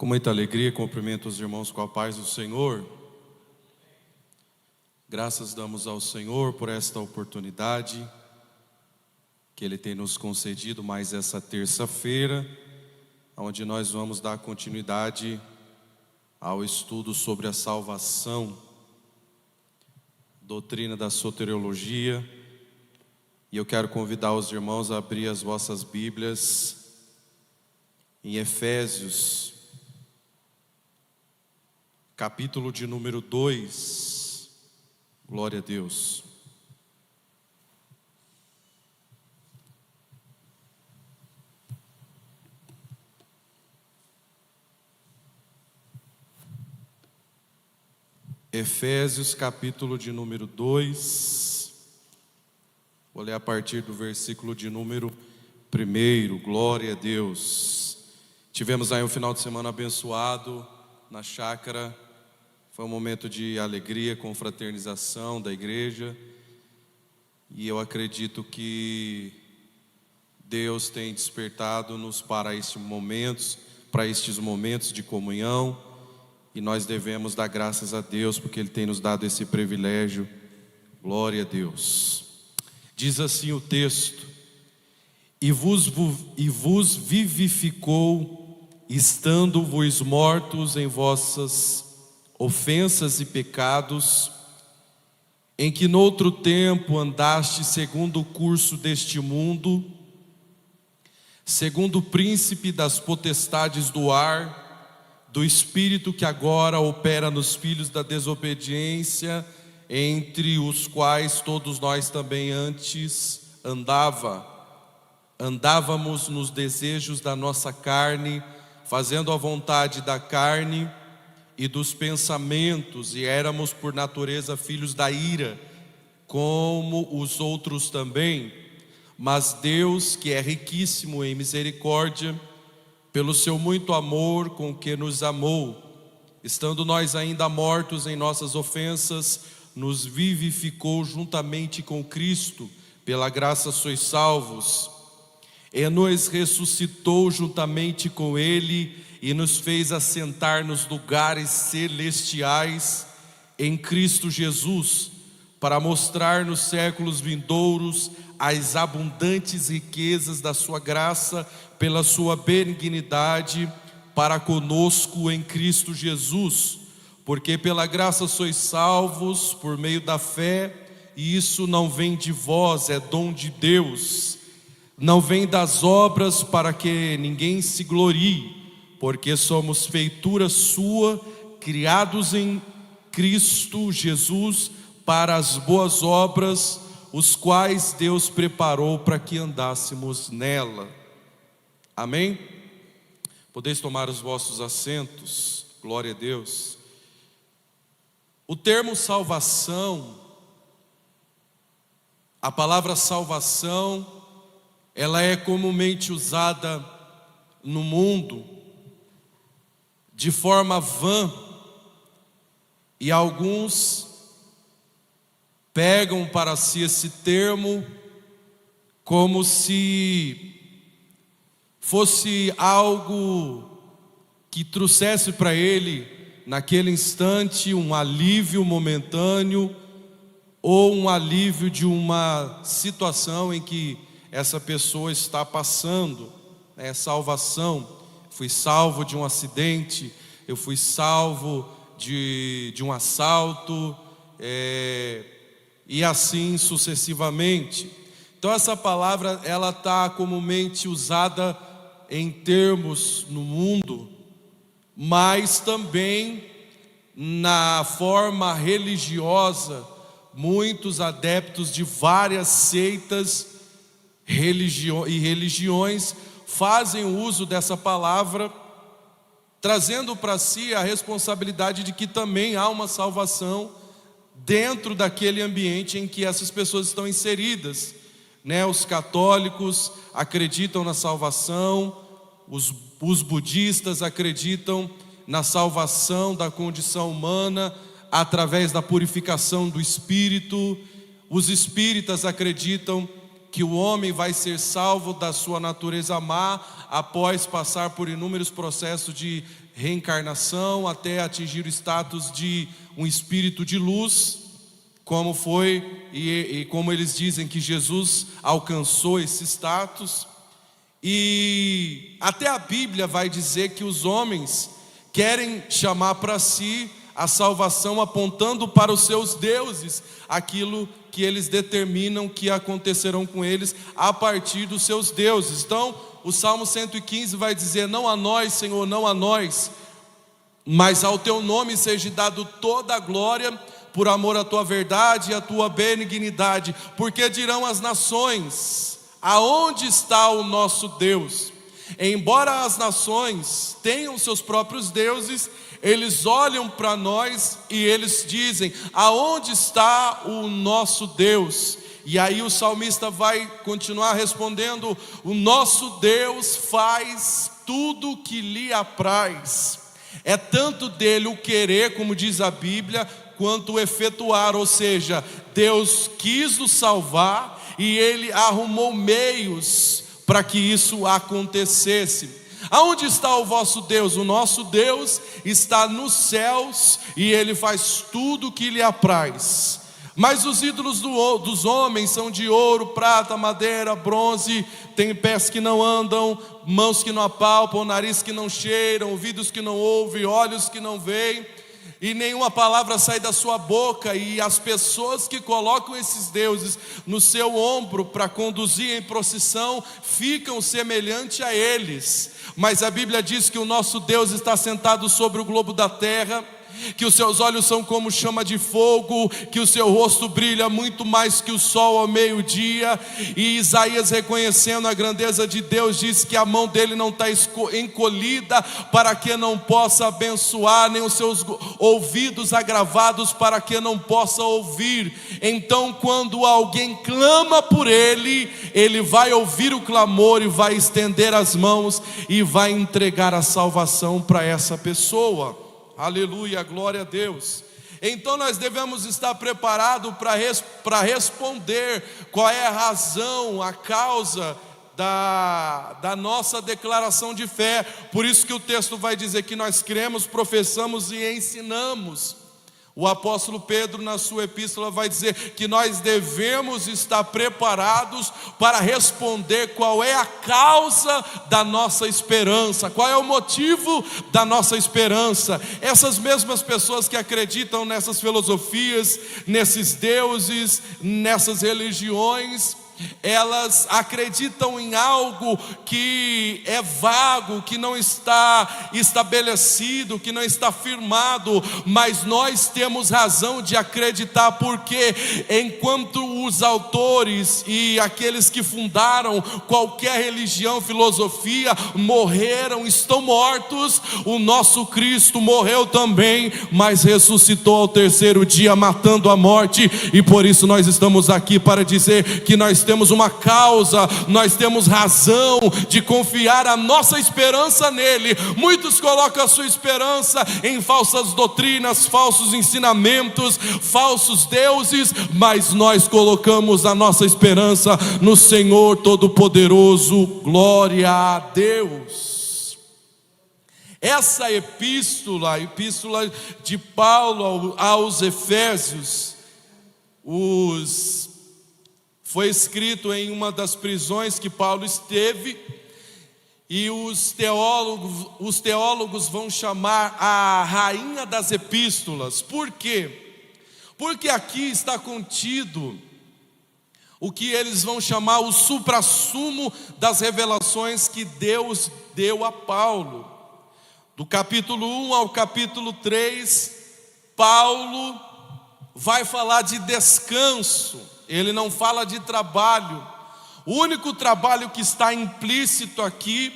Com muita alegria, cumprimento os irmãos com a paz do Senhor. Graças damos ao Senhor por esta oportunidade que Ele tem nos concedido mais essa terça-feira, onde nós vamos dar continuidade ao estudo sobre a salvação, doutrina da soteriologia. E eu quero convidar os irmãos a abrir as vossas Bíblias em Efésios, capítulo de número 2, glória a Deus. Efésios, capítulo de número 2, vou ler a partir do versículo de número 1, glória a Deus. Tivemos aí um final de semana abençoado na chácara. Foi um momento de alegria, confraternização da igreja. E eu acredito que Deus tem despertado-nos para estes momentos de comunhão. E nós devemos dar graças a Deus, porque Ele tem nos dado esse privilégio. Glória a Deus. Diz assim o texto: E vos vivificou, estando-vos mortos em vossas ofensas e pecados, em que noutro tempo andaste segundo o curso deste mundo, segundo o príncipe das potestades do ar, do espírito que agora opera nos filhos da desobediência, entre os quais todos nós também antes andávamos nos desejos da nossa carne, fazendo a vontade da carne e dos pensamentos, e éramos por natureza filhos da ira, como os outros também. Mas Deus, que é riquíssimo em misericórdia, pelo seu muito amor com que nos amou, estando nós ainda mortos em nossas ofensas, nos vivificou juntamente com Cristo. Pela graça sois salvos, e nos ressuscitou juntamente com Ele, e nos fez assentar nos lugares celestiais em Cristo Jesus, para mostrar nos séculos vindouros as abundantes riquezas da sua graça, pela sua benignidade para conosco em Cristo Jesus. Porque pela graça sois salvos por meio da fé, e isso não vem de vós, é dom de Deus, não vem das obras, para que ninguém se glorie, porque somos feitura sua, criados em Cristo Jesus para as boas obras, os quais Deus preparou para que andássemos nela. Amém? Podeis tomar os vossos assentos, glória a Deus. O termo salvação, a palavra salvação, ela é comumente usada no mundo de forma vã, e alguns pegam para si esse termo como se fosse algo que trouxesse para ele, naquele instante, um alívio momentâneo, ou um alívio de uma situação em que essa pessoa está passando. É salvação. Fui salvo de um acidente, eu fui salvo de um assalto, e assim sucessivamente. Então essa palavra, ela está comumente usada em termos no mundo, mas também na forma religiosa. Muitos adeptos de várias seitas e religiões fazem uso dessa palavra, trazendo para si a responsabilidade de que também há uma salvação dentro daquele ambiente em que essas pessoas estão inseridas, né? Os católicos acreditam na salvação, os budistas acreditam na salvação da condição humana através da purificação do espírito, os espíritas acreditam que o homem vai ser salvo da sua natureza má após passar por inúmeros processos de reencarnação até atingir o status de um espírito de luz, como foi e como eles dizem que Jesus alcançou esse status. E até a Bíblia vai dizer que os homens querem chamar para si a salvação apontando para os seus deuses, aquilo que eles determinam que acontecerão com eles a partir dos seus deuses. Então, o Salmo 115 vai dizer: não a nós, Senhor, não a nós, mas ao teu nome seja dado toda a glória, por amor à tua verdade e à tua benignidade. Porque dirão as nações: aonde está o nosso Deus? Embora as nações tenham seus próprios deuses, eles olham para nós e eles dizem: aonde está o nosso Deus? E aí o salmista vai continuar respondendo: o nosso Deus faz tudo o que lhe apraz. É tanto dele o querer, como diz a Bíblia, quanto o efetuar. Ou seja, Deus quis nos salvar e ele arrumou meios para que isso acontecesse. Aonde está o vosso Deus? O nosso Deus está nos céus e ele faz tudo o que lhe apraz. Mas os ídolos dos homens são de ouro, prata, madeira, bronze. Tem pés que não andam, mãos que não apalpam, nariz que não cheiram, ouvidos que não ouvem, olhos que não veem, e nenhuma palavra sai da sua boca. E as pessoas que colocam esses deuses no seu ombro para conduzir em procissão ficam semelhante a eles. Mas a Bíblia diz que o nosso Deus está sentado sobre o globo da terra, que os seus olhos são como chama de fogo, que o seu rosto brilha muito mais que o sol ao meio-dia. E Isaías, reconhecendo a grandeza de Deus, diz que a mão dele não está encolhida para que não possa abençoar, nem os seus ouvidos agravados para que não possa ouvir. Então, quando alguém clama por ele, ele vai ouvir o clamor e vai estender as mãos e vai entregar a salvação para essa pessoa. Aleluia, glória a Deus. Então nós devemos estar preparados para responder qual é a razão, a causa da nossa declaração de fé. Por isso que o texto vai dizer que nós cremos, professamos e ensinamos. O apóstolo Pedro, na sua epístola, vai dizer que nós devemos estar preparados para responder qual é a causa da nossa esperança, qual é o motivo da nossa esperança. Essas mesmas pessoas que acreditam nessas filosofias, nesses deuses, nessas religiões, elas acreditam em algo que é vago, que não está estabelecido, que não está firmado. Mas nós temos razão de acreditar, porque enquanto os autores e aqueles que fundaram qualquer religião, filosofia, morreram, estão mortos, o nosso Cristo morreu também, mas ressuscitou ao terceiro dia, matando a morte. E por isso nós estamos aqui para dizer que nós temos uma causa, nós temos razão de confiar a nossa esperança nele. Muitos colocam a sua esperança em falsas doutrinas, falsos ensinamentos, falsos deuses, mas nós colocamos a nossa esperança no Senhor Todo-Poderoso. Glória a Deus. Essa epístola, a epístola de Paulo aos Efésios, foi escrito em uma das prisões que Paulo esteve, e os teólogos vão chamar a rainha das epístolas. Por quê? Porque aqui está contido o que eles vão chamar o suprassumo das revelações que Deus deu a Paulo. Do capítulo 1 ao capítulo 3, Paulo vai falar de descanso. Ele não fala de trabalho. O único trabalho que está implícito aqui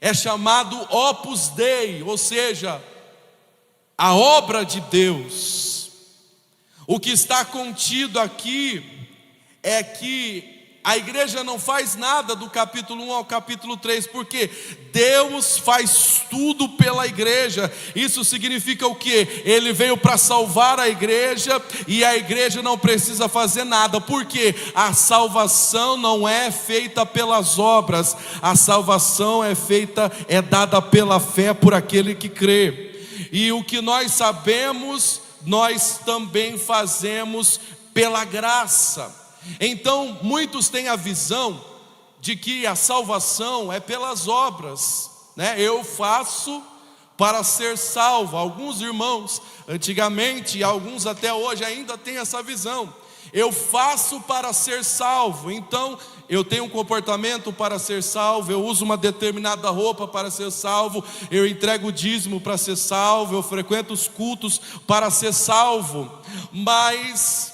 é chamado Opus Dei, ou seja, a obra de Deus. O que está contido aqui é que a igreja não faz nada do capítulo 1 ao capítulo 3, porque Deus faz tudo pela igreja. Isso significa o quê? Ele veio para salvar a igreja, e a igreja não precisa fazer nada, porque a salvação não é feita pelas obras, a salvação é dada pela fé por aquele que crê. E o que nós sabemos, nós também fazemos pela graça. Então muitos têm a visão de que a salvação é pelas obras, né? Eu faço para ser salvo. Alguns irmãos antigamente, e alguns até hoje ainda têm essa visão. Eu faço para ser salvo, então eu tenho um comportamento para ser salvo, eu uso uma determinada roupa para ser salvo, eu entrego o dízimo para ser salvo, eu frequento os cultos para ser salvo. Mas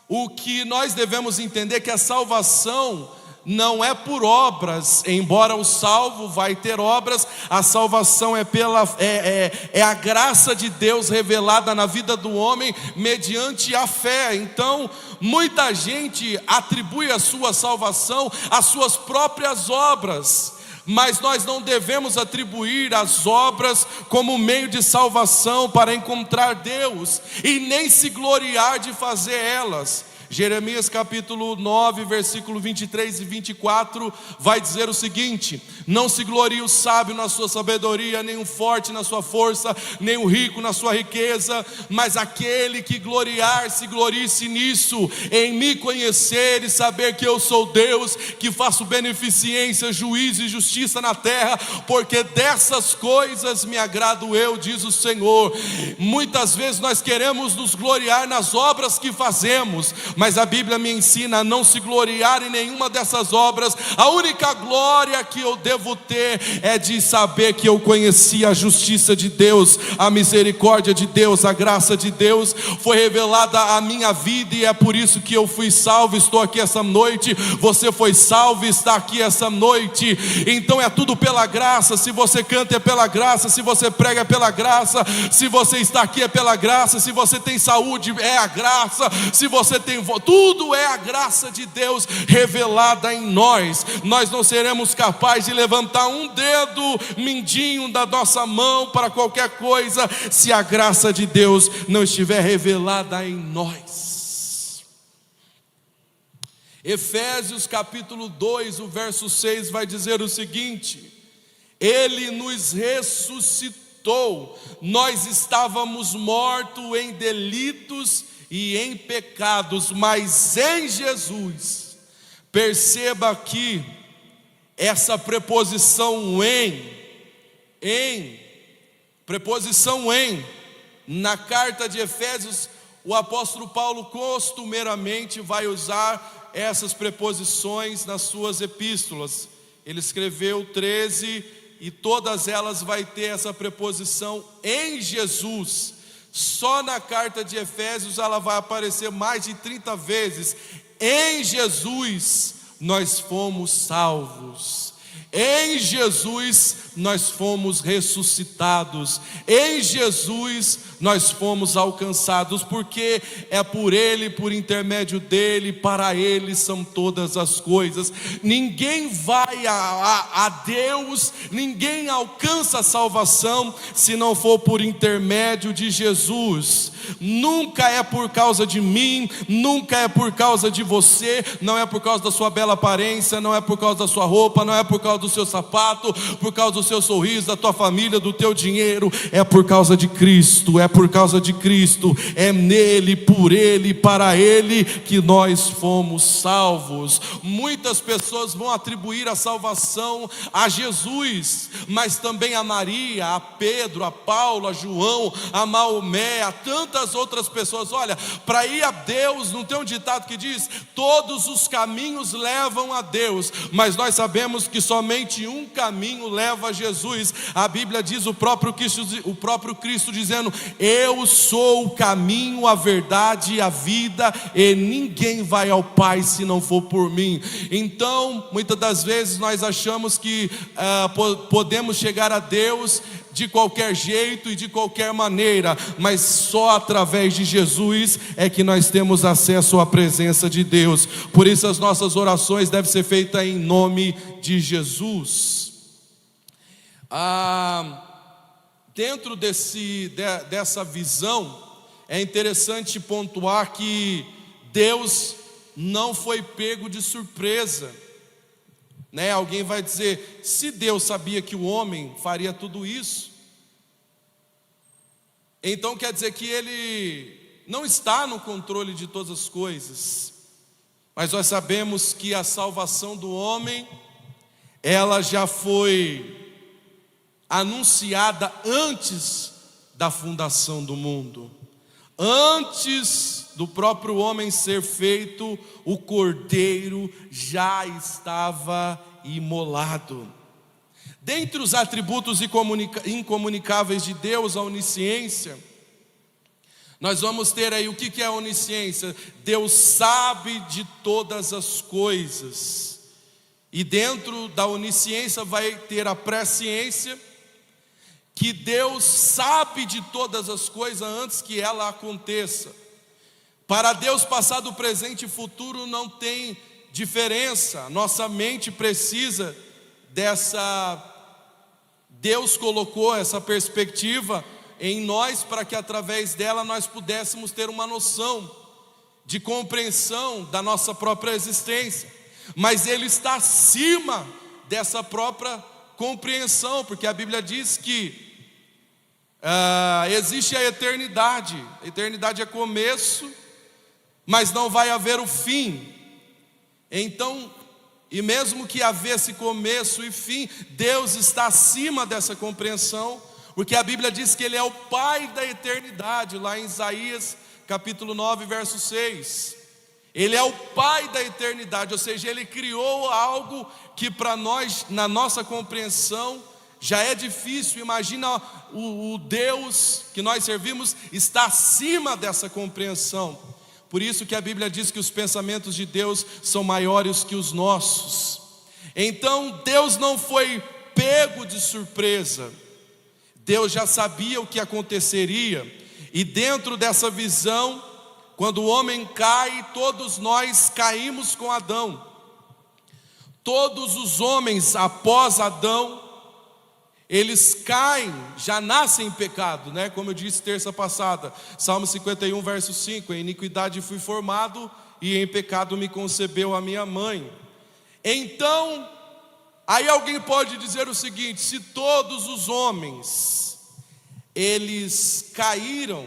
o que nós devemos entender é que a salvação não é por obras, embora o salvo vai ter obras. A salvação é a graça de Deus revelada na vida do homem mediante a fé. Então muita gente atribui a sua salvação às suas próprias obras, mas nós não devemos atribuir as obras como meio de salvação para encontrar Deus, e nem se gloriar de fazer elas. Jeremias capítulo 9, versículo 23 e 24 vai dizer o seguinte: não se glorie o sábio na sua sabedoria, nem o forte na sua força, nem o rico na sua riqueza, mas aquele que gloriar, se glorie-se nisso, em me conhecer e saber que eu sou Deus, que faço beneficência, juízo e justiça na terra, porque dessas coisas me agrado eu, diz o Senhor. Muitas vezes nós queremos nos gloriar nas obras que fazemos, mas a Bíblia me ensina a não se gloriar em nenhuma dessas obras. A única glória que eu devo ter é de saber que eu conheci a justiça de Deus, a misericórdia de Deus, a graça de Deus foi revelada à minha vida, e é por isso que eu fui salvo, estou aqui essa noite. Você foi salvo e está aqui essa noite. Então é tudo pela graça. Se você canta é pela graça, se você prega é pela graça, se você está aqui é pela graça, se você tem saúde é a graça, se você tem tudo é a graça de Deus revelada em nós. Nós não seremos capazes de levantar um dedo mindinho da nossa mão para qualquer coisa, se a graça de Deus não estiver revelada em nós. Efésios capítulo 2, o verso 6 vai dizer o seguinte: Ele nos ressuscitou, nós estávamos mortos em delitos e em pecados, mas em Jesus. Perceba aqui essa preposição preposição em. Na carta de Efésios, o apóstolo Paulo costumeiramente vai usar essas preposições nas suas epístolas. Ele escreveu 13 e todas elas vai ter essa preposição em Jesus. Só na carta de Efésios ela vai aparecer mais de 30 vezes. Em Jesus nós fomos salvos. Em Jesus nós fomos ressuscitados. Em Jesus nós fomos alcançados, porque é por Ele, por intermédio dEle, para Ele são todas as coisas. Ninguém vai a Deus, ninguém alcança a salvação se não for por intermédio de Jesus. Nunca é por causa de mim, nunca é por causa de você, não é por causa da sua bela aparência, não é por causa da sua roupa, não é por causa do seu sapato, por causa do seu sorriso, da tua família, do teu dinheiro. É por causa de Cristo, é por causa de Cristo, é nele, por Ele, para Ele que nós fomos salvos. Muitas pessoas vão atribuir a salvação a Jesus, mas também a Maria, a Pedro, a Paulo, a João, a Maomé, a tantas outras pessoas. Olha, para ir a Deus, não tem um ditado que diz: todos os caminhos levam a Deus, mas nós sabemos que somente um caminho leva a Jesus. A Bíblia diz o próprio Cristo dizendo: eu sou o caminho, a verdade e a vida, e ninguém vai ao Pai se não for por mim. Então, muitas das vezes nós achamos que podemos chegar a Deus de qualquer jeito e de qualquer maneira, mas só através de Jesus é que nós temos acesso à presença de Deus. Por isso as nossas orações devem ser feitas em nome de Jesus. Dentro dessa visão, é interessante pontuar que Deus não foi pego de surpresa, né? Alguém vai dizer, se Deus sabia que o homem faria tudo isso, então quer dizer que Ele não está no controle de todas as coisas. Mas nós sabemos que a salvação do homem, ela já foi anunciada antes da fundação do mundo. Antes do próprio homem ser feito, o cordeiro já estava imolado. Dentre os atributos incomunicáveis de Deus, a onisciência, nós vamos ter aí, o que é a onisciência? Deus sabe de todas as coisas. E dentro da onisciência vai ter a presciência, que Deus sabe de todas as coisas antes que ela aconteça. Para Deus, passado, presente e futuro não tem diferença. Nossa mente precisa dessa. Deus colocou essa perspectiva em nós para que através dela nós pudéssemos ter uma noção de compreensão da nossa própria existência. Mas Ele está acima dessa própria compreensão, porque a Bíblia diz que existe a eternidade. A eternidade é começo, mas não vai haver o fim. Então, e mesmo que havesse começo e fim, Deus está acima dessa compreensão, porque a Bíblia diz que Ele é o Pai da eternidade, lá em Isaías capítulo 9, verso 6. Ele é o Pai da eternidade, ou seja, Ele criou algo que para nós, na nossa compreensão, já é difícil. Imagina o Deus que nós servimos está acima dessa compreensão. Por isso que a Bíblia diz que os pensamentos de Deus são maiores que os nossos. Então Deus não foi pego de surpresa. Deus já sabia o que aconteceria. E dentro dessa visão, quando o homem cai, todos nós caímos com Adão. Todos os homens após Adão, eles caem, já nascem em pecado, né? Como eu disse terça passada, Salmo 51, verso 5: em iniquidade fui formado, e em pecado me concebeu a minha mãe. Então, aí alguém pode dizer o seguinte: se todos os homens, eles caíram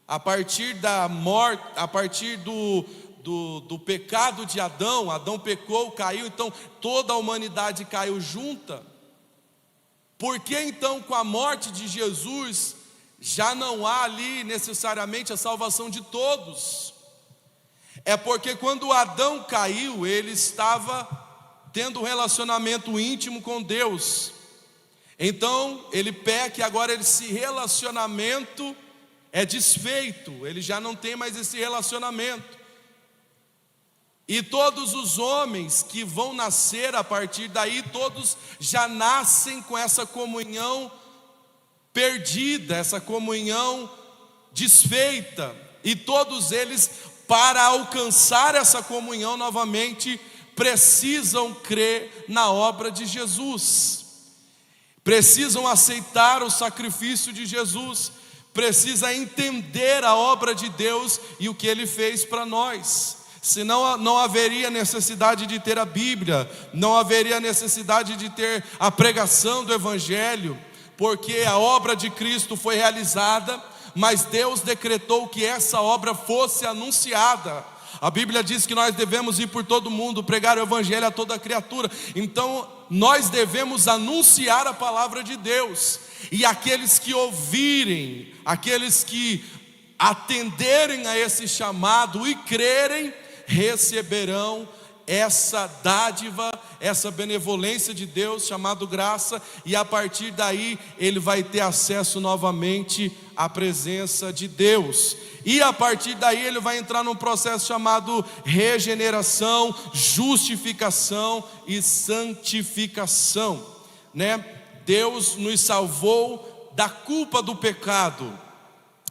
a partir da morte, a partir do pecado de Adão, Adão pecou, caiu, então toda a humanidade caiu junta. Por que então com a morte de Jesus já não há ali necessariamente a salvação de todos? É porque quando Adão caiu, ele estava tendo um relacionamento íntimo com Deus. Então ele peca e agora esse relacionamento é desfeito, ele já não tem mais esse relacionamento. E todos os homens que vão nascer a partir daí, todos já nascem com essa comunhão perdida, essa comunhão desfeita. E todos eles, para alcançar essa comunhão novamente, precisam crer na obra de Jesus. Precisam aceitar o sacrifício de Jesus. Precisa entender a obra de Deus e o que Ele fez para nós. Senão não haveria necessidade de ter a Bíblia, não haveria necessidade de ter a pregação do Evangelho, porque a obra de Cristo foi realizada, mas Deus decretou que essa obra fosse anunciada. A Bíblia diz que nós devemos ir por todo mundo, pregar o Evangelho a toda criatura. Então nós devemos anunciar a palavra de Deus, e aqueles que ouvirem, aqueles que atenderem a esse chamado e crerem, receberão essa dádiva, essa benevolência de Deus, chamado graça, e a partir daí ele vai ter acesso novamente à presença de Deus. E a partir daí ele vai entrar num processo chamado regeneração, justificação e santificação, né? Deus nos salvou da culpa do pecado.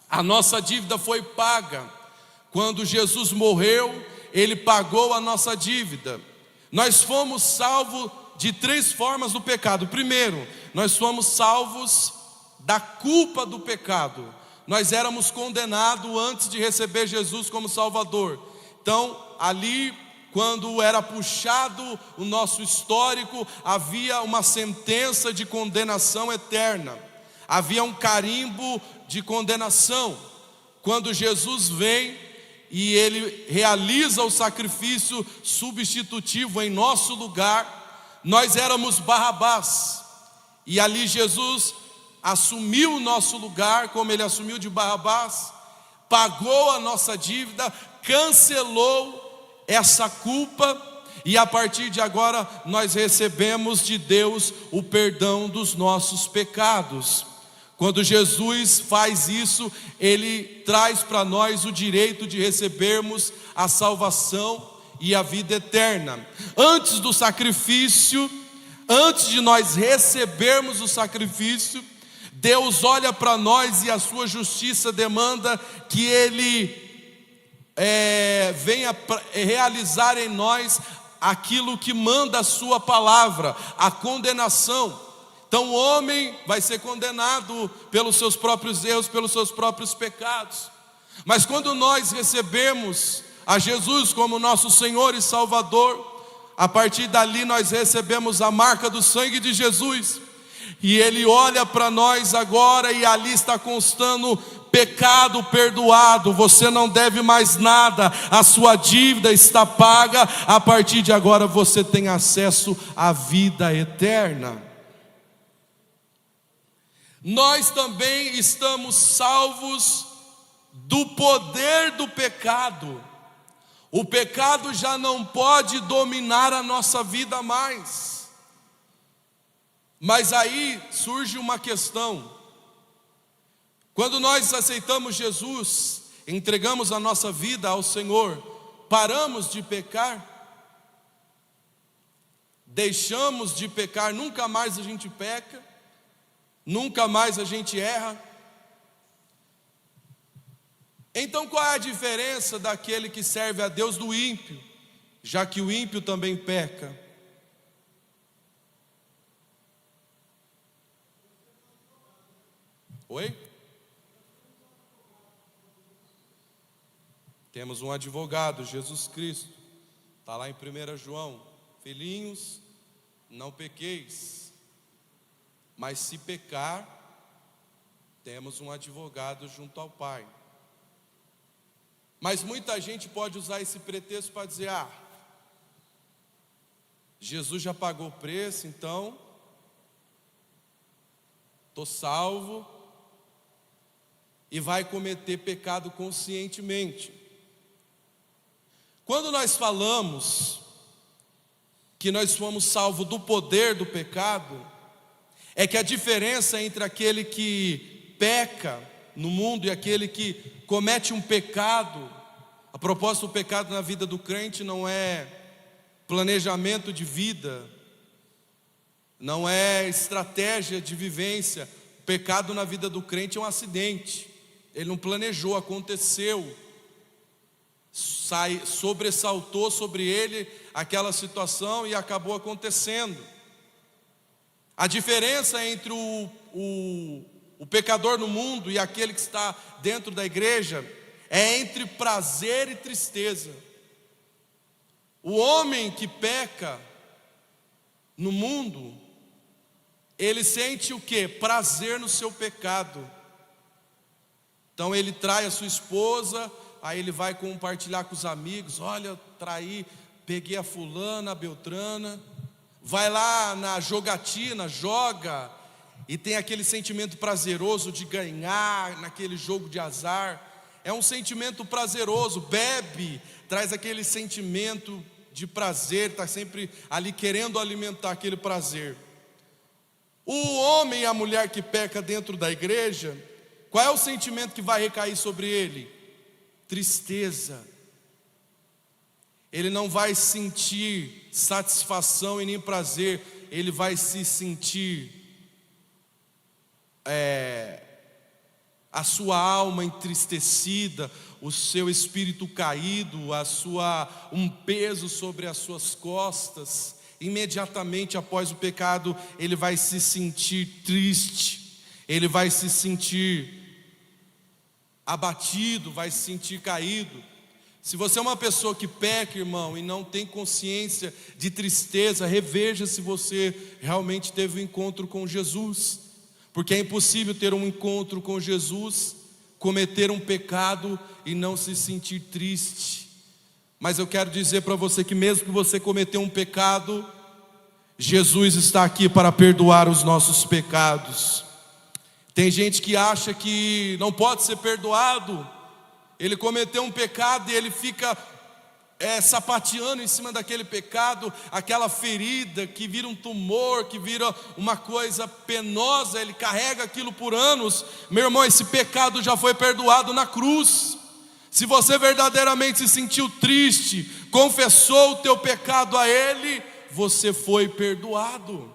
A nossa dívida foi paga. Quando Jesus morreu, Ele pagou a nossa dívida. Nós fomos salvos de 3 formas do pecado. Primeiro, nós fomos salvos da culpa do pecado. Nós éramos condenados antes de receber Jesus como Salvador. Então, ali, quando era puxado o nosso histórico, havia uma sentença de condenação eterna. Havia um carimbo de condenação. Quando Jesus vem e Ele realiza o sacrifício substitutivo em nosso lugar, nós éramos Barrabás, e ali Jesus assumiu o nosso lugar, como Ele assumiu de Barrabás, pagou a nossa dívida, cancelou essa culpa, e a partir de agora nós recebemos de Deus o perdão dos nossos pecados. Quando Jesus faz isso, Ele traz para nós o direito de recebermos a salvação e a vida eterna. Antes do sacrifício, antes de nós recebermos o sacrifício, Deus olha para nós e a sua justiça demanda que Ele venha realizar em nós aquilo que manda a sua palavra, a condenação. Então o homem vai ser condenado pelos seus próprios erros, pelos seus próprios pecados. Mas quando nós recebemos a Jesus como nosso Senhor e Salvador, a partir dali nós recebemos a marca do sangue de Jesus. E Ele olha para nós agora e ali está constando: pecado perdoado, você não deve mais nada, a sua dívida está paga, a partir de agora você tem acesso à vida eterna. Nós também estamos salvos do poder do pecado. O pecado já não pode dominar a nossa vida mais. Mas aí surge uma questão. Quando nós aceitamos Jesus, entregamos a nossa vida ao Senhor, paramos de pecar? Deixamos de pecar, nunca mais a gente peca? Nunca mais a gente erra? Então qual é a diferença daquele que serve a Deus do ímpio, já que o ímpio também peca? Oi? Temos um advogado, Jesus Cristo. Está lá em 1 João: filhinhos, não pequeis. Mas se pecar, temos um advogado junto ao Pai. Mas muita gente pode usar esse pretexto para dizer: Jesus já pagou o preço, então estou salvo, e vai cometer pecado conscientemente. Quando nós falamos que nós fomos salvos do poder do pecado, é que a diferença entre aquele que peca no mundo e aquele que comete um pecado, a propósito, o pecado na vida do crente não é planejamento de vida, não é estratégia de vivência. O pecado na vida do crente é um acidente. Ele não planejou, aconteceu, sobressaltou sobre ele aquela situação e acabou acontecendo. A diferença entre o pecador no mundo e aquele que está dentro da igreja é entre prazer e tristeza. O homem que peca no mundo, ele sente o quê? Prazer no seu pecado. Então ele trai a sua esposa, aí ele vai compartilhar com os amigos: olha, traí, peguei a fulana, a beltrana. Vai lá na jogatina, joga, e tem aquele sentimento prazeroso de ganhar naquele jogo de azar. É um sentimento prazeroso. Bebe, traz aquele sentimento de prazer, está sempre ali querendo alimentar aquele prazer. O homem e a mulher que peca dentro da igreja, qual é o sentimento que vai recair sobre ele? Tristeza. Ele não vai sentir satisfação e nem prazer, ele vai se sentir a sua alma entristecida, o seu espírito caído, um peso sobre as suas costas. Imediatamente após o pecado, ele vai se sentir triste, ele vai se sentir abatido, vai se sentir caído. Se você é uma pessoa que peca, irmão, e não tem consciência de tristeza, reveja se você realmente teve um encontro com Jesus, porque é impossível ter um encontro com Jesus, cometer um pecado e não se sentir triste. Mas eu quero dizer para você que mesmo que você cometeu um pecado, Jesus está aqui para perdoar os nossos pecados. Tem gente que acha que não pode ser perdoado. Ele cometeu um pecado e ele fica sapateando em cima daquele pecado, aquela ferida que vira um tumor, que vira uma coisa penosa, ele carrega aquilo por anos. Meu irmão, esse pecado já foi perdoado na cruz. Se você verdadeiramente se sentiu triste, confessou o teu pecado a Ele, você foi perdoado.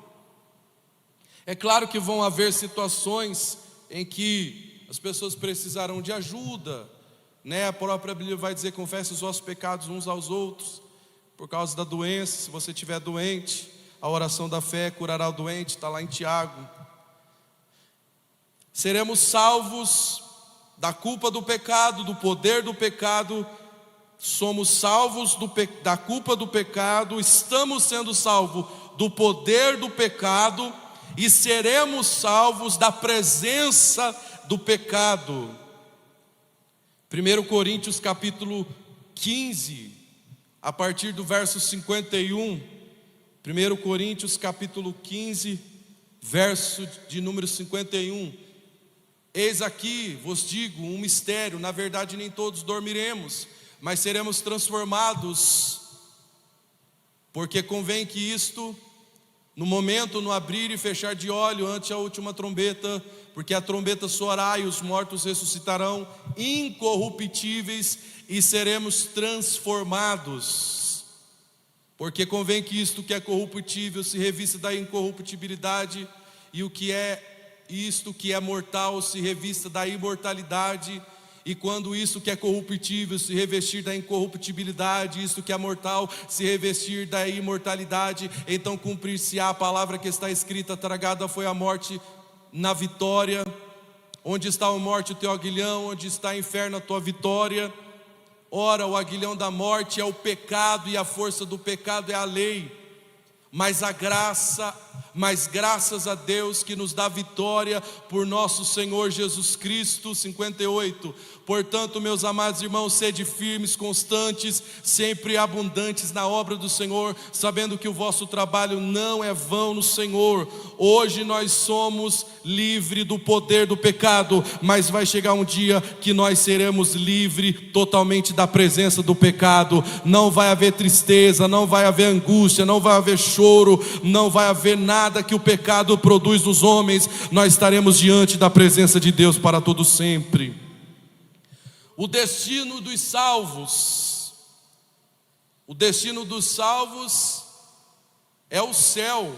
É claro que vão haver situações em que as pessoas precisarão de ajuda, né? A própria Bíblia vai dizer: confesse os vossos pecados uns aos outros, por causa da doença. Se você estiver doente, a oração da fé curará o doente, está lá em Tiago. Seremos salvos da culpa do pecado, do poder do pecado. Somos salvos da culpa do pecado, estamos sendo salvos do poder do pecado e seremos salvos da presença do pecado. 1 Coríntios capítulo 15, a partir do verso 51. 1 Coríntios capítulo 15, verso de número 51. Eis aqui, vos digo, um mistério: na verdade nem todos dormiremos, mas seremos transformados, porque convém que isto, no momento, no abrir e fechar de olho, ante a última trombeta, porque a trombeta soará e os mortos ressuscitarão incorruptíveis e seremos transformados. Porque convém que isto que é corruptível se revista da incorruptibilidade, e o que é isto que é mortal se revista da imortalidade. E quando isso que é corruptível se revestir da incorruptibilidade, isso que é mortal se revestir da imortalidade, então cumprir-se-á a palavra que está escrita: tragada foi a morte na vitória. Onde está a morte, o teu aguilhão? Onde está o inferno, a tua vitória? Ora, o aguilhão da morte é o pecado, e a força do pecado é a lei. Mas graças a Deus que nos dá vitória por nosso Senhor Jesus Cristo. 58. Portanto, meus amados irmãos, sede firmes, constantes, sempre abundantes na obra do Senhor, sabendo que o vosso trabalho não é vão no Senhor. Hoje nós somos livres do poder do pecado, mas vai chegar um dia que nós seremos livres totalmente da presença do pecado. Não vai haver tristeza, não vai haver angústia, não vai haver choro, não vai haver nada que o pecado produz nos homens. Nós estaremos diante da presença de Deus para todo sempre. O destino dos salvos. O destino dos salvos é o céu.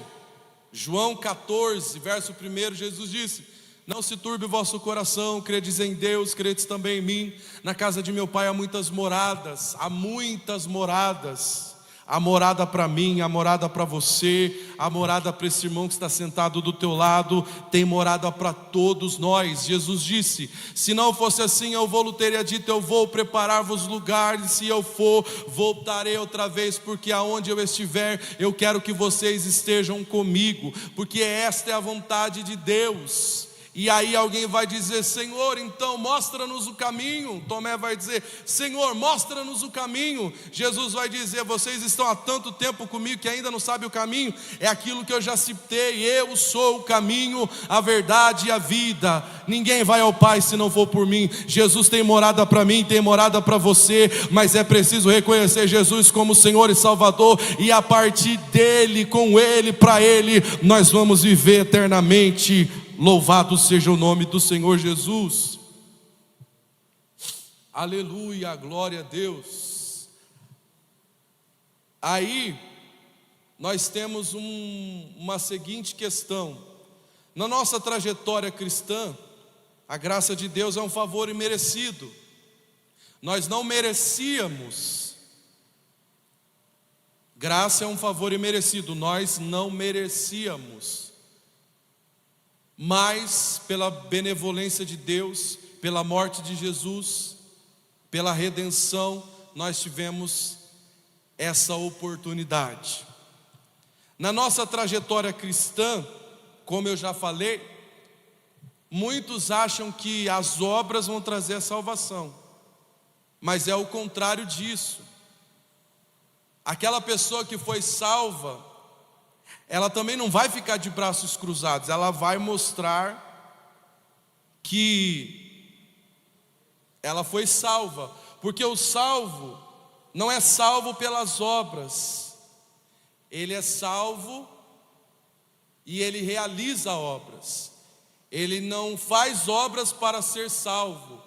João 14, verso 1, Jesus disse: não se turbe o vosso coração, credes em Deus, credes também em mim. Na casa de meu pai há muitas moradas, há muitas moradas. Há morada para mim, há morada para você, há morada para esse irmão que está sentado do teu lado, tem morada para todos nós. Jesus disse: se não fosse assim, eu vou-lhe teria dito: eu vou preparar-vos lugares, se eu for, voltarei outra vez, porque aonde eu estiver, eu quero que vocês estejam comigo, porque esta é a vontade de Deus. E aí alguém vai dizer: Senhor, então mostra-nos o caminho. Tomé vai dizer: Senhor, mostra-nos o caminho. Jesus vai dizer: vocês estão há tanto tempo comigo que ainda não sabem o caminho. É aquilo que eu já citei: eu sou o caminho, a verdade e a vida. Ninguém vai ao Pai se não for por mim. Jesus tem morada para mim, tem morada para você, mas é preciso reconhecer Jesus como Senhor e Salvador, e a partir dele, com ele, para ele, nós vamos viver eternamente. Louvado seja o nome do Senhor Jesus. Aleluia, glória a Deus. Aí nós temos uma seguinte questão. Na nossa trajetória cristã, a graça de Deus é um favor imerecido. Nós não merecíamos. Graça é um favor imerecido, nós não merecíamos. Mas pela benevolência de Deus, pela morte de Jesus, pela redenção, nós tivemos essa oportunidade. Na nossa trajetória cristã, como eu já falei, muitos acham que as obras vão trazer a salvação, mas é o contrário disso. Aquela pessoa que foi salva, ela também não vai ficar de braços cruzados, ela vai mostrar que ela foi salva, porque o salvo não é salvo pelas obras, ele é salvo e ele realiza obras. Ele não faz obras para ser salvo,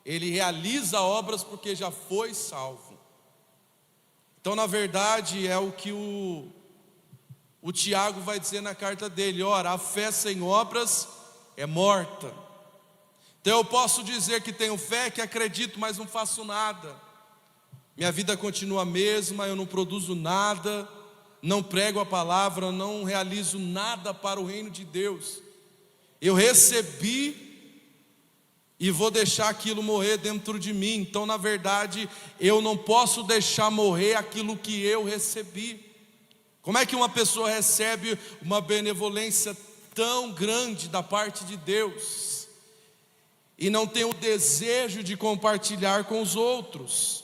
ele realiza obras porque já foi salvo. Então, na verdade, é o que o Tiago vai dizer na carta dele: ora, a fé sem obras é morta. Então eu posso dizer que tenho fé, que acredito, mas não faço nada. Minha vida continua a mesma, eu não produzo nada, não prego a palavra, não realizo nada para o reino de Deus. Eu recebi e vou deixar aquilo morrer dentro de mim. Então, na verdade, eu não posso deixar morrer aquilo que eu recebi. Como é que uma pessoa recebe uma benevolência tão grande da parte de Deus e não tem o desejo de compartilhar com os outros?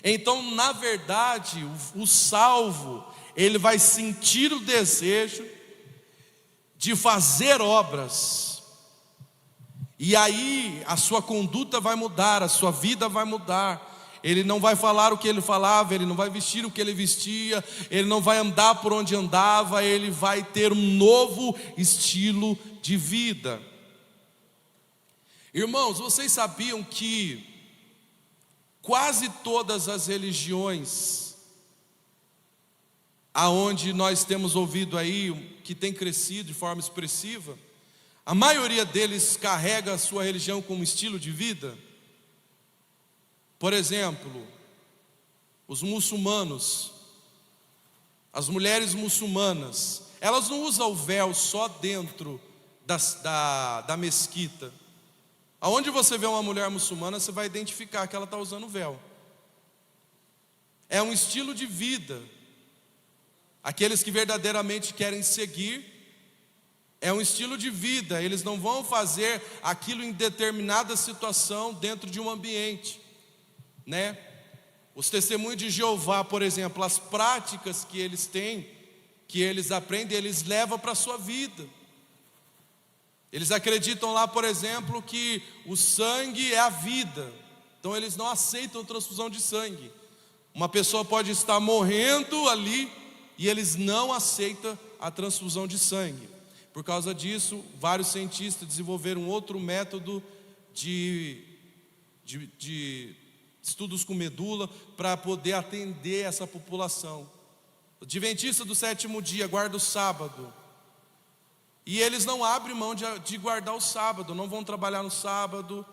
Então, na verdade, o salvo, ele vai sentir o desejo de fazer obras, e aí a sua conduta vai mudar, a sua vida vai mudar. Ele não vai falar o que ele falava, ele não vai vestir o que ele vestia, ele não vai andar por onde andava, ele vai ter um novo estilo de vida. Irmãos, vocês sabiam que quase todas as religiões aonde nós temos ouvido aí, que tem crescido de forma expressiva, a maioria deles carrega a sua religião como estilo de vida? Por exemplo, os muçulmanos, as mulheres muçulmanas, elas não usam o véu só dentro da mesquita. Aonde você vê uma mulher muçulmana, você vai identificar que ela está usando o véu. É um estilo de vida. Aqueles que verdadeiramente querem seguir, é um estilo de vida. Eles não vão fazer aquilo em determinada situação dentro de um ambiente, né? Os testemunhos de Jeová, por exemplo, as práticas que eles têm, que eles aprendem, eles levam para a sua vida. Eles acreditam lá, por exemplo, que o sangue é a vida. Então eles não aceitam transfusão de sangue. Uma pessoa pode estar morrendo ali e eles não aceitam a transfusão de sangue. Por causa disso, vários cientistas desenvolveram outro método de estudos com medula para poder atender essa população. O adventista do sétimo dia guarda o sábado, e eles não abrem mão de guardar o sábado, não vão trabalhar no sábado,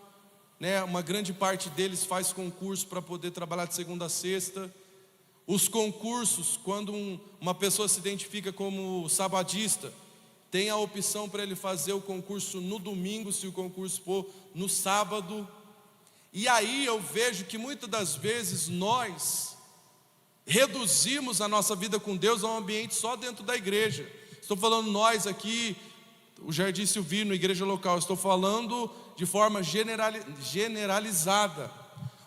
né? Uma grande parte deles faz concurso para poder trabalhar de segunda a sexta. Os concursos, quando uma pessoa se identifica como sabadista, tem a opção para ele fazer o concurso no domingo, se o concurso for no sábado. E aí eu vejo que muitas das vezes nós reduzimos a nossa vida com Deus a um ambiente só dentro da igreja. Estou falando nós aqui, o Jardim Silvino, igreja local, estou falando de forma generalizada.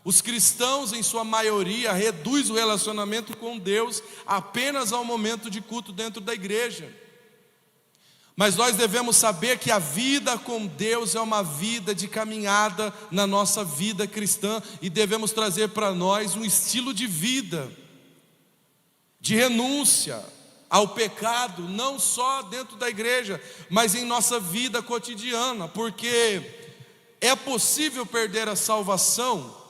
Os cristãos, em sua maioria, reduzem o relacionamento com Deus apenas ao momento de culto dentro da igreja. Mas nós devemos saber que a vida com Deus é uma vida de caminhada na nossa vida cristã, e devemos trazer para nós um estilo de vida, de renúncia ao pecado, não só dentro da igreja, mas em nossa vida cotidiana, porque é possível perder a salvação.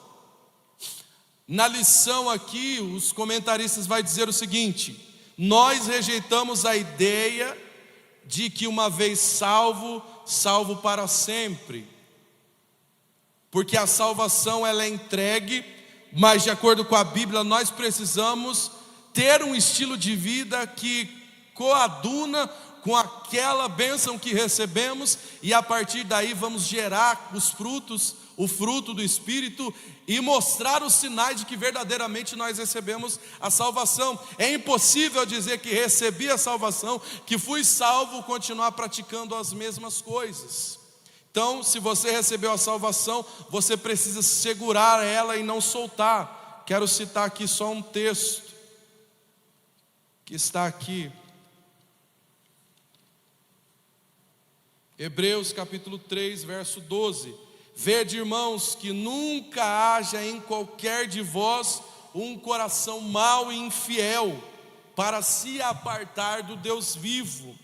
Na lição aqui, os comentaristas vão dizer o seguinte: nós rejeitamos a ideia de que uma vez salvo, salvo para sempre, porque a salvação ela é entregue, mas de acordo com a Bíblia nós precisamos ter um estilo de vida que coaduna com aquela bênção que recebemos, e a partir daí vamos gerar os frutos, o fruto do Espírito, e mostrar os sinais de que verdadeiramente nós recebemos a salvação. É impossível dizer que recebi a salvação, que fui salvo, continuar praticando as mesmas coisas. Então, se você recebeu a salvação, você precisa segurar ela e não soltar. Quero citar aqui só um texto que está aqui, Hebreus capítulo 3, verso 12. Vede, irmãos, que nunca haja em qualquer de vós um coração mau e infiel, para se apartar do Deus vivo.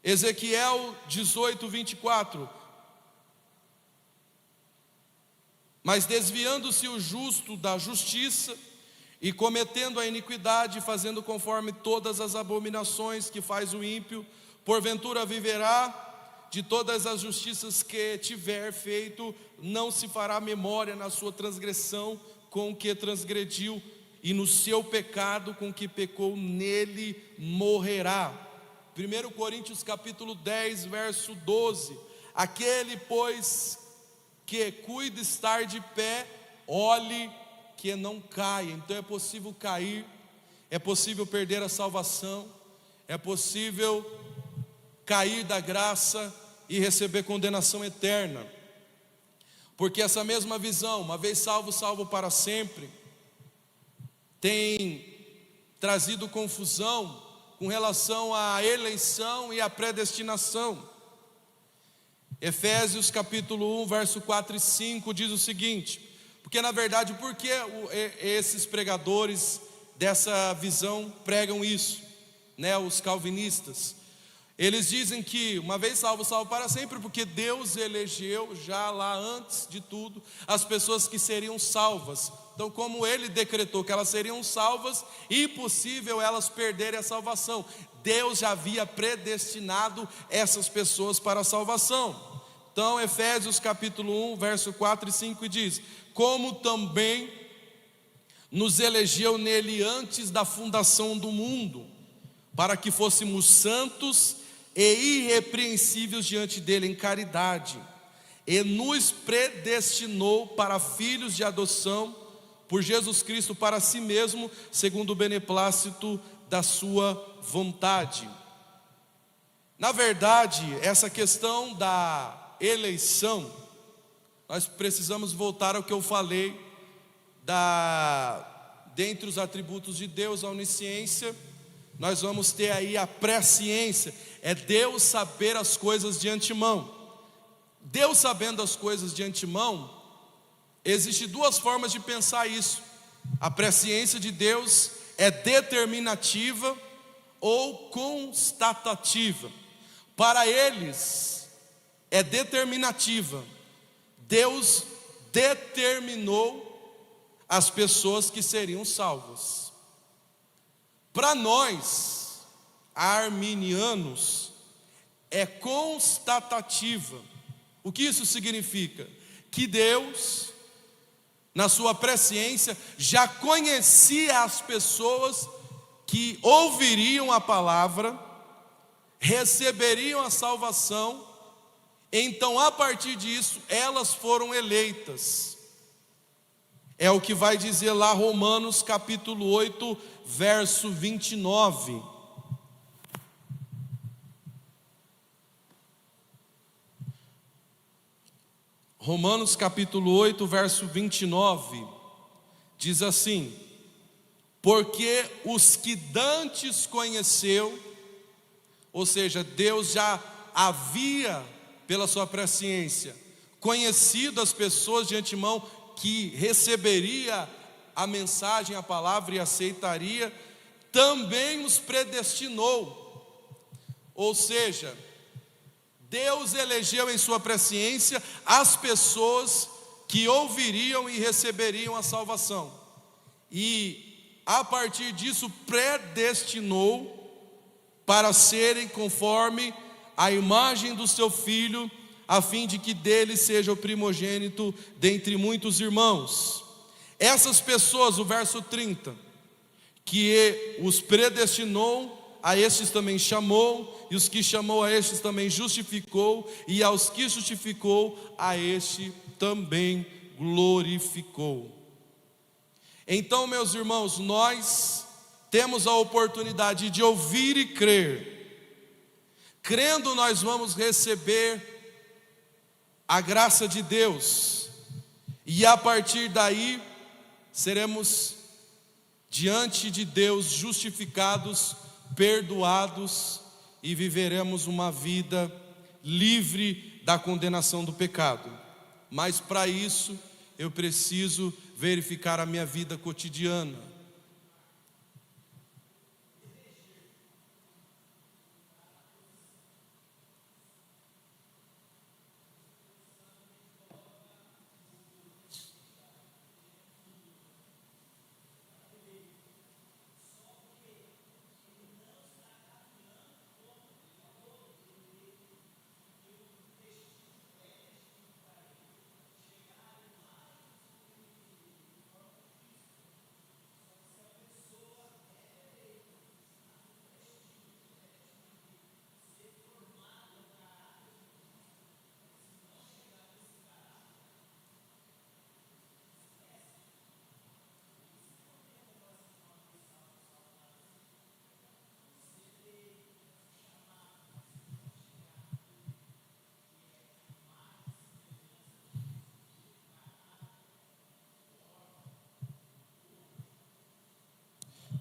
Ezequiel 18, 24. Mas desviando-se o justo da justiça, e cometendo a iniquidade, fazendo conforme todas as abominações que faz o ímpio, porventura viverá. De todas as justiças que tiver feito, não se fará memória na sua transgressão com que transgrediu, e no seu pecado com que pecou, nele morrerá. 1 Coríntios capítulo 10, verso 12. Aquele, pois, que cuida estar de pé, olhe que não caia. Então é possível cair, é possível perder a salvação, é possível cair da graça e receber condenação eterna, porque essa mesma visão, uma vez salvo, salvo para sempre, tem trazido confusão com relação à eleição e à predestinação. Efésios capítulo 1, verso 4 e 5 diz o seguinte: porque na verdade, por que esses pregadores dessa visão pregam isso, né, os calvinistas? Eles dizem que uma vez salvo, salvo para sempre, porque Deus elegeu já lá antes de tudo as pessoas que seriam salvas. Então, como Ele decretou que elas seriam salvas, impossível elas perderem a salvação. Deus já havia predestinado essas pessoas para a salvação. Então, Efésios capítulo 1, verso 4 e 5 diz: como também nos elegeu nele antes da fundação do mundo, para que fôssemos santos e irrepreensíveis diante dele em caridade, e nos predestinou para filhos de adoção por Jesus Cristo para si mesmo, segundo o beneplácito da sua vontade. Na verdade, essa questão da eleição, nós precisamos voltar ao que eu falei dentre os atributos de Deus, a onisciência. Nós vamos ter aí a presciência, é Deus saber as coisas de antemão. Deus sabendo as coisas de antemão, existem duas formas de pensar isso. A presciência de Deus é determinativa ou constatativa. Para eles é determinativa. Deus determinou as pessoas que seriam salvas. Para nós, arminianos, é constatativa. O que isso significa? Que Deus, na sua presciência, já conhecia as pessoas que ouviriam a palavra, receberiam a salvação, então a partir disso elas foram eleitas. É o que vai dizer lá Romanos capítulo 8, verso 29. Romanos capítulo 8, verso 29, diz assim: porque os que dantes conheceu, ou seja, Deus já havia, pela sua presciência, conhecido as pessoas de antemão que receberia a mensagem, a palavra e aceitaria, também os predestinou. Ou seja, Deus elegeu em sua presciência as pessoas que ouviriam e receberiam a salvação, e a partir disso predestinou para serem conforme a imagem do seu Filho, a fim de que dele seja o primogênito dentre muitos irmãos. Essas pessoas, o verso 30, que os predestinou, a estes também chamou, e os que chamou a estes também justificou, e aos que justificou, a este também glorificou. Então, meus irmãos, nós temos a oportunidade de ouvir e crer. Crendo, nós vamos receber a graça de Deus, e a partir daí seremos diante de Deus justificados, perdoados, e viveremos uma vida livre da condenação do pecado. Mas para isso eu preciso verificar a minha vida cotidiana.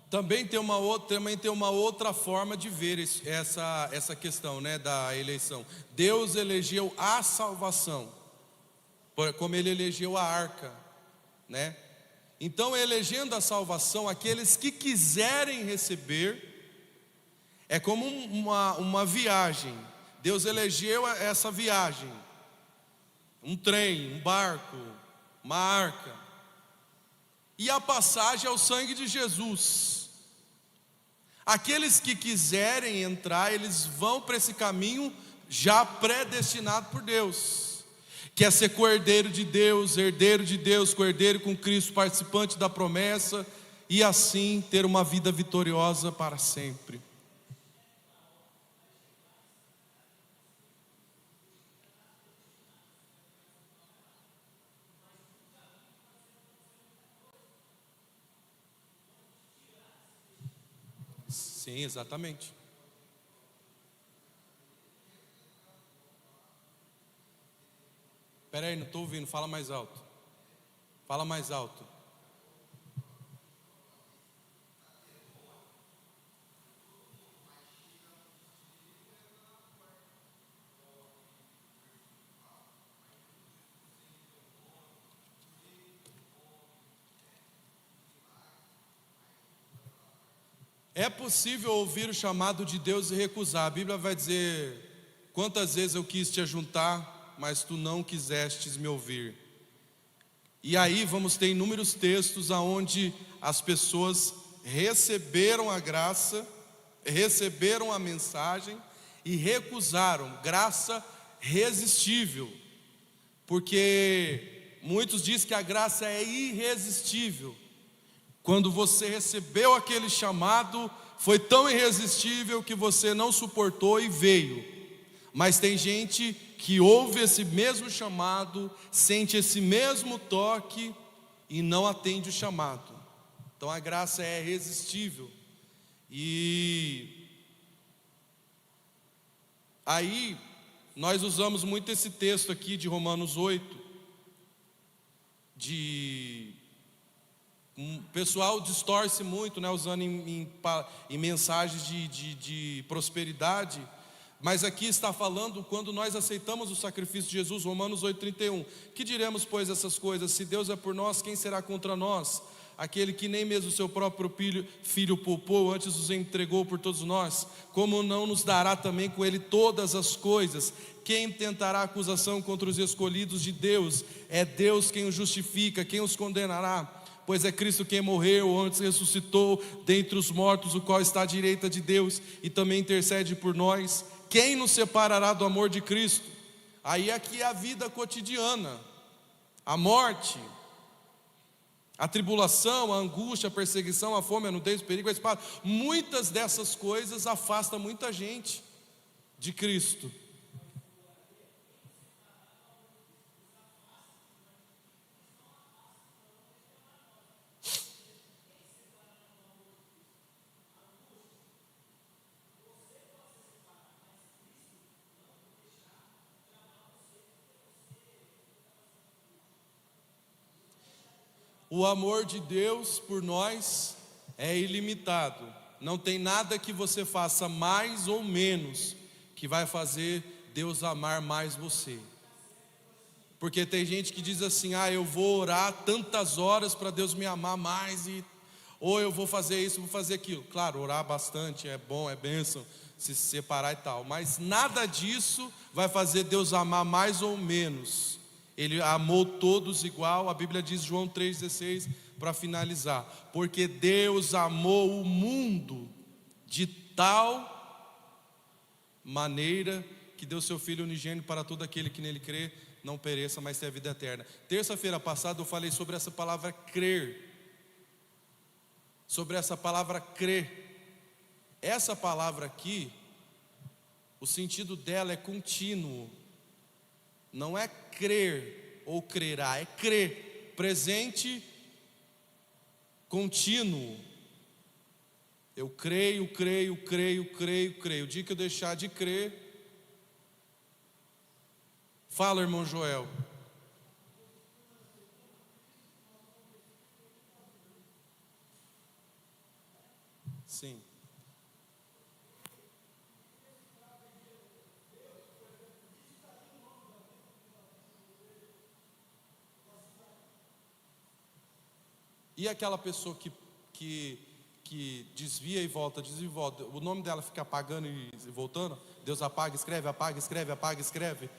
Também tem uma outra forma de ver essa questão, né, da eleição. Deus elegeu a salvação, como Ele elegeu a arca, né? Então, elegendo a salvação, aqueles que quiserem receber, é como uma viagem. Deus elegeu essa viagem, um trem, um barco, uma arca, e a passagem é o sangue de Jesus. Aqueles que quiserem entrar, eles vão para esse caminho já predestinado por Deus, que é ser cordeiro de Deus, herdeiro de Deus, cordeiro com Cristo, participante da promessa, e assim ter uma vida vitoriosa para sempre. Sim, exatamente. Espera aí, não estou ouvindo, fala mais alto. Fala mais alto. É possível ouvir o chamado de Deus e recusar. A Bíblia vai dizer: quantas vezes eu quis te ajuntar, mas tu não quisestes me ouvir. E aí vamos ter inúmeros textos aonde as pessoas receberam a graça, receberam a mensagem e recusaram. Graça resistível, porque muitos dizem que a graça é irresistível. Quando você recebeu aquele chamado, foi tão irresistível que você não suportou e veio. Mas tem gente que ouve esse mesmo chamado, sente esse mesmo toque e não atende o chamado. Então a graça é irresistível. E aí nós usamos muito esse texto aqui de Romanos 8, O pessoal distorce muito, né, usando em mensagens de prosperidade. Mas aqui está falando quando nós aceitamos o sacrifício de Jesus, Romanos 8,31. Que diremos, pois, essas coisas? Se Deus é por nós, quem será contra nós? Aquele que nem mesmo o seu próprio filho poupou, antes os entregou por todos nós, como não nos dará também com ele todas as coisas? Quem tentará acusação contra os escolhidos de Deus? É Deus quem os justifica, quem os condenará? Pois é Cristo quem morreu, antes ressuscitou dentre os mortos, o qual está à direita de Deus e também intercede por nós. Quem nos separará do amor de Cristo? Aí aqui é a vida cotidiana, a morte, a tribulação, a angústia, a perseguição, a fome, a nudez, o perigo, a espada. Muitas dessas coisas afastam muita gente de Cristo. O amor de Deus por nós é ilimitado. Não tem nada que você faça mais ou menos que vai fazer Deus amar mais você. Porque tem gente que diz assim: eu vou orar tantas horas para Deus me amar mais, ou eu vou fazer isso, vou fazer aquilo. Claro, orar bastante é bom, é bênção, se separar e tal. Mas nada disso vai fazer Deus amar mais ou menos. Ele amou todos igual. A Bíblia diz, João 3,16, para finalizar: porque Deus amou o mundo de tal maneira que deu seu Filho unigênito para todo aquele que nele crê não pereça, mas tenha vida eterna. Terça-feira passada eu falei sobre essa palavra crer. Sobre essa palavra crer. Essa palavra aqui, o sentido dela é contínuo. Não é crer ou crerá, é crer, presente contínuo. Eu creio. O dia que eu deixar de crer, fala, irmão Joel. Sim. E aquela pessoa que desvia e volta, o nome dela fica apagando e voltando? Deus apaga, escreve, apaga, escreve, apaga, escreve.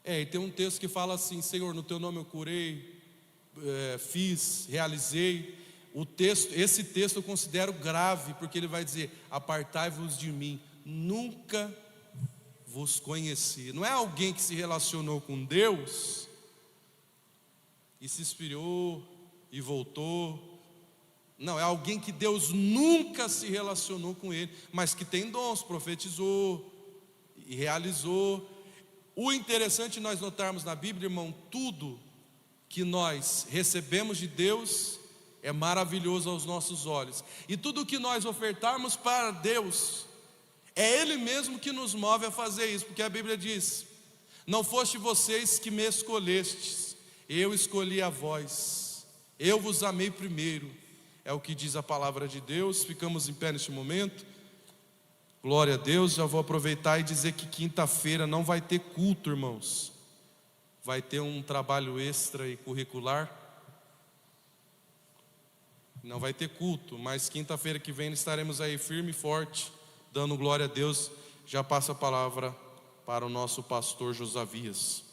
E tem um texto que fala assim: Senhor, no teu nome eu curei, fiz, realizei. Esse texto eu considero grave, porque ele vai dizer: apartai-vos de mim, nunca vos conheci. Não é alguém que se relacionou com Deus e se esfriou e voltou. Não, é alguém que Deus nunca se relacionou com ele, mas que tem dons, profetizou e realizou. O interessante nós notarmos na Bíblia, irmão, tudo que nós recebemos de Deus é maravilhoso aos nossos olhos. E tudo que nós ofertarmos para Deus, é Ele mesmo que nos move a fazer isso. Porque a Bíblia diz: não foste vocês que me escolhestes, eu escolhi a vós, eu vos amei primeiro. É o que diz a palavra de Deus. Ficamos em pé neste momento. Glória a Deus. Já vou aproveitar e dizer que quinta-feira não vai ter culto, irmãos. Vai ter um trabalho extra e curricular. Não vai ter culto, mas quinta-feira que vem estaremos aí firme e forte, dando glória a Deus. Já passo a palavra para o nosso pastor Josias.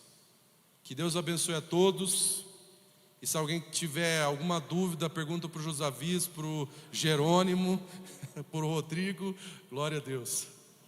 Que Deus abençoe a todos. E se alguém tiver alguma dúvida, pergunta para o Josias, para o Jerônimo, para o Rodrigo. Glória a Deus.